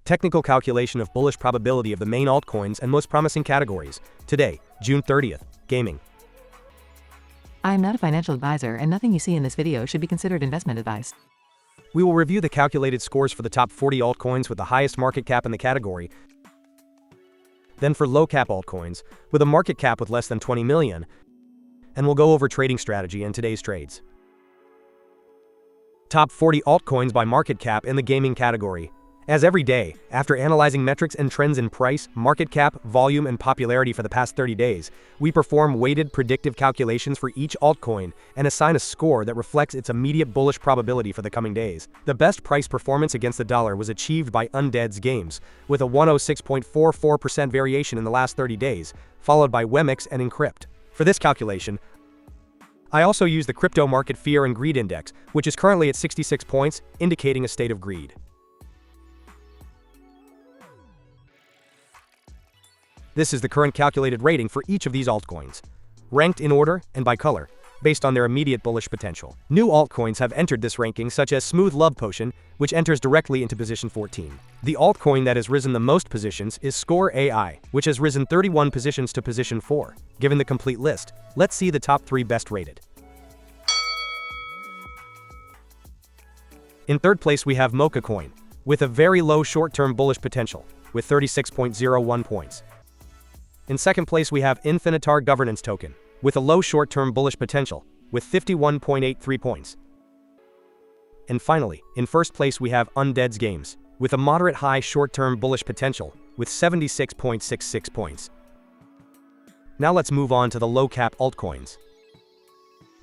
Technical calculation of bullish probability of the main altcoins and most promising categories. Today, June 30th, Gaming. I am not a financial advisor and nothing you see in this video should be considered investment advice. We will review the calculated scores for the top 40 altcoins with the highest market cap in the category. Then for low cap altcoins, with a market cap with less than 20 million. And we'll go over trading strategy and today's trades. Top 40 altcoins by market cap in the gaming category. As every day, after analyzing metrics and trends in price, market cap, volume, and popularity for the past 30 days, we perform weighted predictive calculations for each altcoin and assign a score that reflects its immediate bullish probability for the coming days. The best price performance against the dollar was achieved by Undeads Games, with a 106.44% variation in the last 30 days, followed by WEMIX and Encrypt. For this calculation, I also use the crypto market fear and greed index, which is currently at 66 points, indicating a state of greed. This is the current calculated rating for each of these altcoins, ranked in order and by color, based on their immediate bullish potential. New altcoins have entered this ranking, such as Smooth Love Potion, which enters directly into position 14. The altcoin that has risen the most positions is Score AI, which has risen 31 positions to position 4. Given the complete list, let's see the top 3 best rated. In third place we have Moca Coin, with a very low short-term bullish potential, with 36.01 points. In second place we have Infinitar Governance Token, with a low short-term bullish potential, with 51.83 points. And finally, in first place we have Undeads Games, with a moderate high short-term bullish potential, with 76.66 points. Now let's move on to the low-cap altcoins.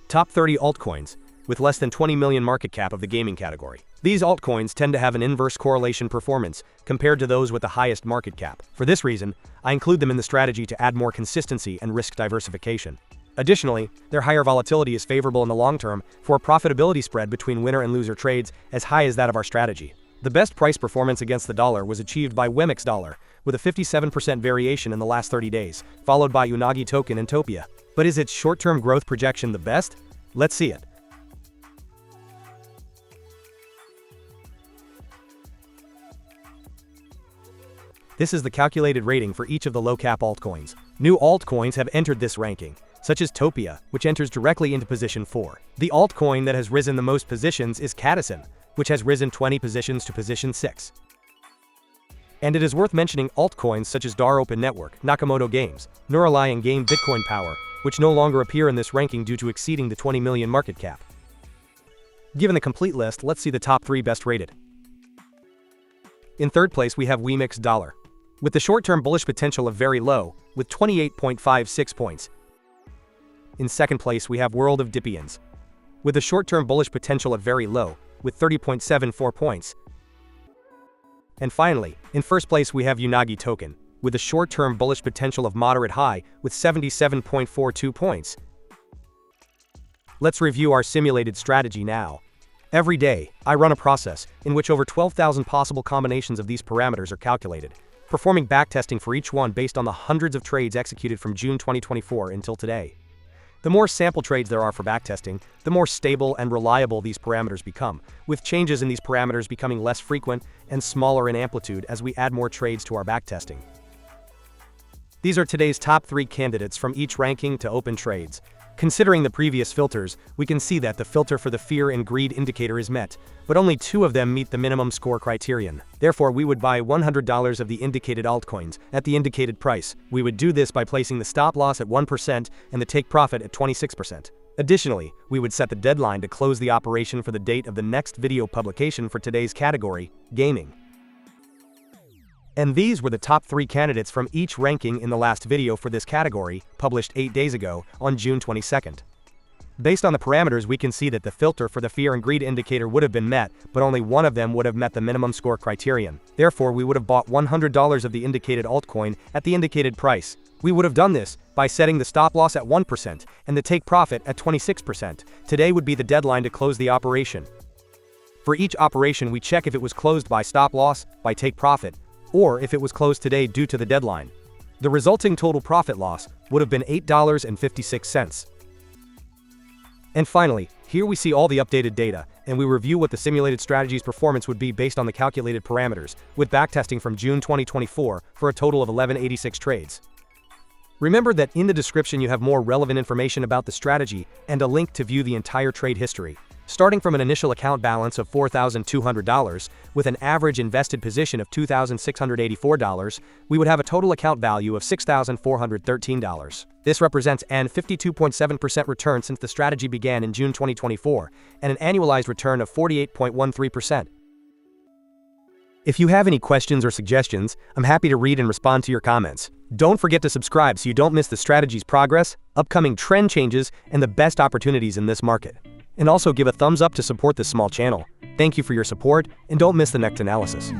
Top 30 altcoins, with less than 20 million market cap of the gaming category. These altcoins tend to have an inverse correlation performance compared to those with the highest market cap. For this reason, I include them in the strategy to add more consistency and risk diversification. Additionally, their higher volatility is favorable in the long term for a profitability spread between winner and loser trades as high as that of our strategy. The best price performance against the dollar was achieved by WEMIX Dollar, with a 57% variation in the last 30 days, followed by Unagi Token and Topia. But is its short-term growth projection the best? Let's see it. This is the calculated rating for each of the low-cap altcoins. New altcoins have entered this ranking, such as Topia, which enters directly into position 4. The altcoin that has risen the most positions is Cadison, which has risen 20 positions to position 6. And it is worth mentioning altcoins such as Open Network, Nakamoto Games, Neurali and Game Bitcoin Power, which no longer appear in this ranking due to exceeding the 20 million market cap. Given the complete list, let's see the top 3 best rated. In third place we have WEMIX Dollar, with the short-term bullish potential of very low, with 28.56 points. In second place we have World of Dypians, with a short-term bullish potential of very low, with 30.74 points. And finally, in first place we have Unagi Token, with a short-term bullish potential of moderate high, with 77.42 points. Let's review our simulated strategy now. Every day, I run a process in which over 12,000 possible combinations of these parameters are calculated, performing backtesting for each one based on the hundreds of trades executed from June 2024 until today. The more sample trades there are for backtesting, the more stable and reliable these parameters become, with changes in these parameters becoming less frequent and smaller in amplitude as we add more trades to our backtesting. These are today's top 3 candidates from each ranking to open trades. Considering the previous filters, we can see that the filter for the fear and greed indicator is met, but only 2 of them meet the minimum score criterion. Therefore, we would buy $100 of the indicated altcoins at the indicated price. We would do this by placing the stop loss at 1% and the take profit at 26%. Additionally, we would set the deadline to close the operation for the date of the next video publication for today's category, gaming. And these were the top 3 candidates from each ranking in the last video for this category, published 8 days ago, on June 22nd. Based on the parameters, we can see that the filter for the fear and greed indicator would have been met, but only 1 of them would have met the minimum score criterion. Therefore, we would have bought $100 of the indicated altcoin at the indicated price. We would have done this by setting the stop loss at 1% and the take profit at 26%. Today would be the deadline to close the operation. For each operation, we check if it was closed by stop loss, by take profit, or if it was closed today due to the deadline. The resulting total profit loss would have been $8.56. And finally, Here we see all the updated data, and we review what the simulated strategy's performance would be based on the calculated parameters, with backtesting from June 2024 for a total of 1186 trades. Remember that in the description you have more relevant information about the strategy and a link to view the entire trade history. Starting from an initial account balance of $4,200, with an average invested position of $2,684, we would have a total account value of $6,413. This represents an 52.7% return since the strategy began in June 2024, and an annualized return of 48.13%. If you have any questions or suggestions, I'm happy to read and respond to your comments. Don't forget to subscribe so you don't miss the strategy's progress, upcoming trend changes, and the best opportunities in this market. And also give a thumbs up to support this small channel. Thank you for your support, and don't miss the next analysis.